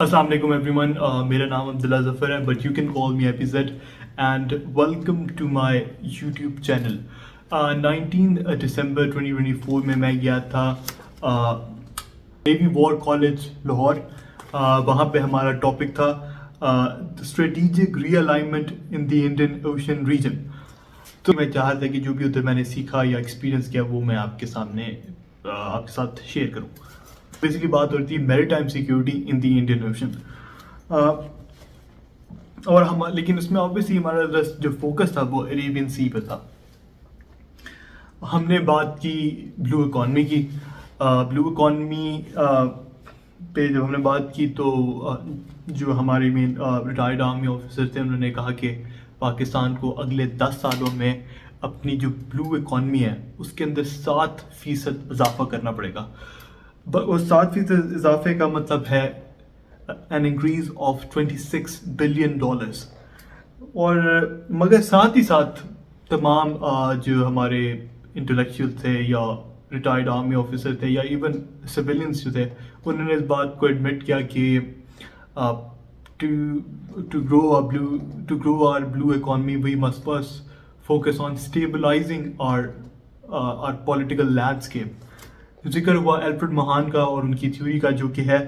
السلام علیکم every one. میرا نام عبداللہ ظفر ہے but you can call me A P Z and welcome to my YouTube channel. 19 دسمبر 2024 میں گیا تھا نیوی وار کالج لاہور. وہاں پہ ہمارا ٹاپک تھا strategic realignment in the Indian ocean region. تو میں چاہتا تھا کہ جو بھی ادھر میں نے سیکھا یا ایکسپیرینس کیا وہ میں آپ کے سامنے آپ کے ساتھ شیئر کروں. بیسکلی بات ہوتی ہے میری time security in the Indian ocean. اور لیکن اس میں آبویسلی ہمارا جو فوکس تھا وہ عربین سی پہ تھا. ہم نے بات کی بلو اکانومی کی. بلو اکانومی پہ جب ہم نے بات کی تو جو ہمارے مین ریٹائرڈ آرمی آفیسر تھے انہوں نے کہا کہ پاکستان کو اگلے 10 سالوں میں اپنی جو بلو اکانومی ہے اس کے اندر 7% اضافہ کرنا پڑے گا. اور 7% اضافے کا مطلب ہے این انکریز آف $26 بلین. اور مگر ساتھ ہی ساتھ تمام جو ہمارے انٹلیکچوئل تھے یا ریٹائرڈ آرمی آفیسر تھے یا ایون سویلینس جو تھے انہوں نے اس بات کو ایڈمٹ کیا کہ to grow our blue economy we must first focus on stabilizing our political landscape. ذکر ہوا الفریڈ مہان کا اور ان کی تھیوری کا جو کہ ہے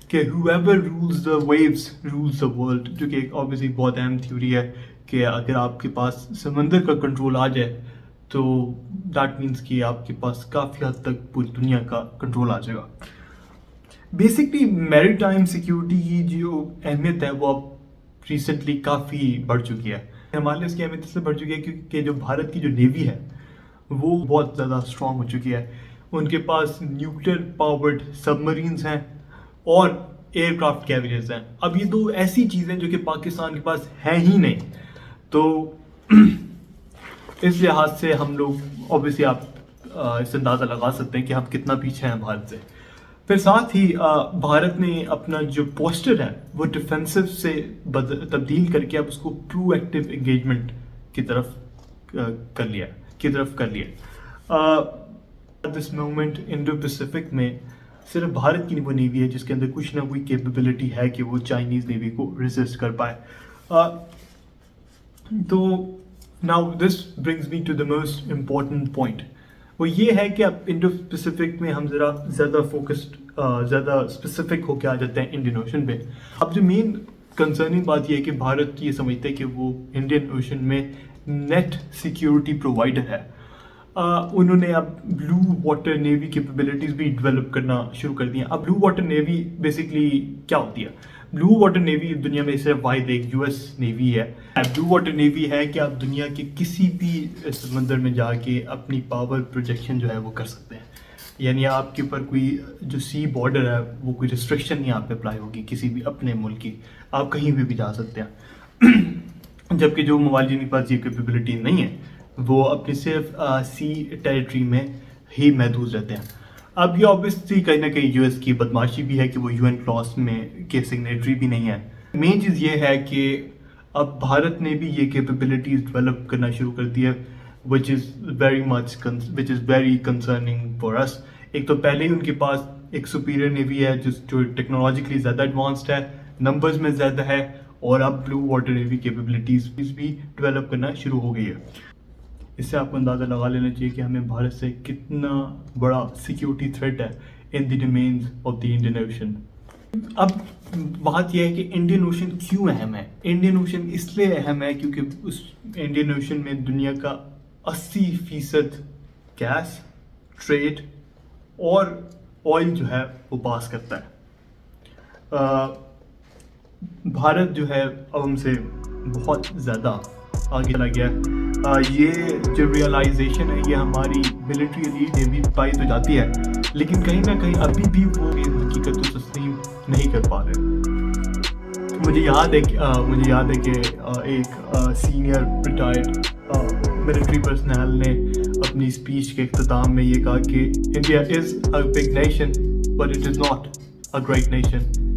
کہ whoever rules the waves rules the world, جو کہ ایک obviously بہت اہم تھیوری ہے کہ اگر آپ کے پاس سمندر کا کنٹرول آ جائے تو دیٹ مینس کہ آپ کے پاس کافی حد تک پوری دنیا کا کنٹرول آ جائے گا. بیسکلی میری ٹائم سیکیورٹی کی جو اہمیت ہے وہ اب ریسنٹلی کافی بڑھ چکی ہے. ہمارے لیے اس کی اہمیت اس سے بڑھ چکی ہے کیونکہ جو بھارت کی جو نیوی ہے وہ بہت زیادہ اسٹرانگ ہو چکی ہے. ان کے پاس نیوکلیر پاورڈ سب مرینز ہیں اور ایئر کرافٹ کیریئرز ہیں. اب یہ دو ایسی چیزیں جو کہ پاکستان کے پاس ہیں ہی نہیں. تو اس لحاظ سے ہم لوگ اوبیسلی آپ اس سے اندازہ لگا سکتے ہیں کہ ہم کتنا پیچھے ہیں بھارت سے. پھر ساتھ ہی بھارت نے اپنا جو پوسچر ہے وہ ڈیفینسو سے تبدیل کر کے اب اس کو پرو ایکٹیو انگیجمنٹ کی طرف کر لیا. دس مومنٹ انڈو پیسیفک میں صرف بھارت کی وہ نیوی ہے جس کے اندر کچھ نہ کوئی کیپیبلٹی ہے کہ وہ چائنیز نیوی کو ریزسٹ کر پائے. تو now this brings me to the most important point. وہ یہ ہے کہ اب انڈو پیسیفک میں ہم ذرا زیادہ فوکسڈ زیادہ اسپیسیفک ہو کے آ جاتے ہیں انڈین اوشن پہ. اب جو مین کنسرننگ بات یہ ہے کہ بھارت یہ سمجھتے ہے کہ وہ انڈین اوشن میں نیٹ سیکیورٹی پرووائڈر ہے. انہوں نے اب بلو واٹر نیوی کیپیبلٹیز بھی ڈیولپ کرنا شروع کر دی ہیں. اب بلو واٹر نیوی بیسکلی کیا ہوتی ہے؟ بلو واٹر نیوی دنیا میں صرف واحد ایک US نیوی ہے. بلو واٹر نیوی ہے کہ آپ دنیا کے کسی بھی سمندر میں جا کے اپنی پاور پروجیکشن جو ہے وہ کر سکتے ہیں. یعنی آپ کے اوپر کوئی جو سی بارڈر ہے وہ کوئی ریسٹرکشن نہیں آپ پہ اپلائی ہوگی کسی بھی اپنے ملک کی. آپ کہیں بھی جا سکتے ہیں. جبکہ جو ممالک جن کے پاس یہ کیپیبلٹی نہیں ہے وہ اپنی صرف سی ٹیریٹری میں ہی محدود رہتے ہیں. اب یہ آبویسلی کہیں نہ کہیں US کی بدماشی بھی ہے کہ وہ UN کلاس میں کے سگنیٹری بھی نہیں ہے. مین چیز یہ ہے کہ اب بھارت نے بھی یہ کیپیبلٹیز ڈیولپ کرنا شروع کر دی ہے which is very concerning for us. ایک تو پہلے ہی ان کے پاس ایک سپیریئر نیوی ہے جو ٹیکنالوجیکلی زیادہ ایڈوانسڈ ہے, نمبرز میں زیادہ ہے, اور اب بلو واٹر نیوی کیپیبلٹیز بھی ڈیولپ کرنا شروع ہو گئی ہے. اس سے آپ کو اندازہ لگا لینا چاہیے کہ ہمیں بھارت سے کتنا بڑا سیکیورٹی تھریٹ ہے in the domains of the Indian ocean. اب بات یہ ہے کہ انڈین اوشن کیوں اہم ہے. انڈین اوشن اس لیے اہم ہے کیونکہ اس انڈین اوشن میں دنیا کا 80% گیس, ٹریڈ اور آئل جو ہے وہ پاس کرتا ہے. بھارت جو ہے اب ہم سے بہت زیادہ آگے چلا گیا. یہ جو ریئلائزیشن ہے یہ ہماری ملٹری ایلیٹ نے بھی پائی تو جاتی ہے لیکن کہیں نہ کہیں ابھی بھی وہ حقیقت کو تسلیم نہیں کر پا رہے. مجھے یاد ہے کہ ایک سینئر ریٹائرڈ ملٹری پرسنل نے اپنی اسپیچ کے اختتام میں یہ کہا کہ India is a big nation but it is not a great nation.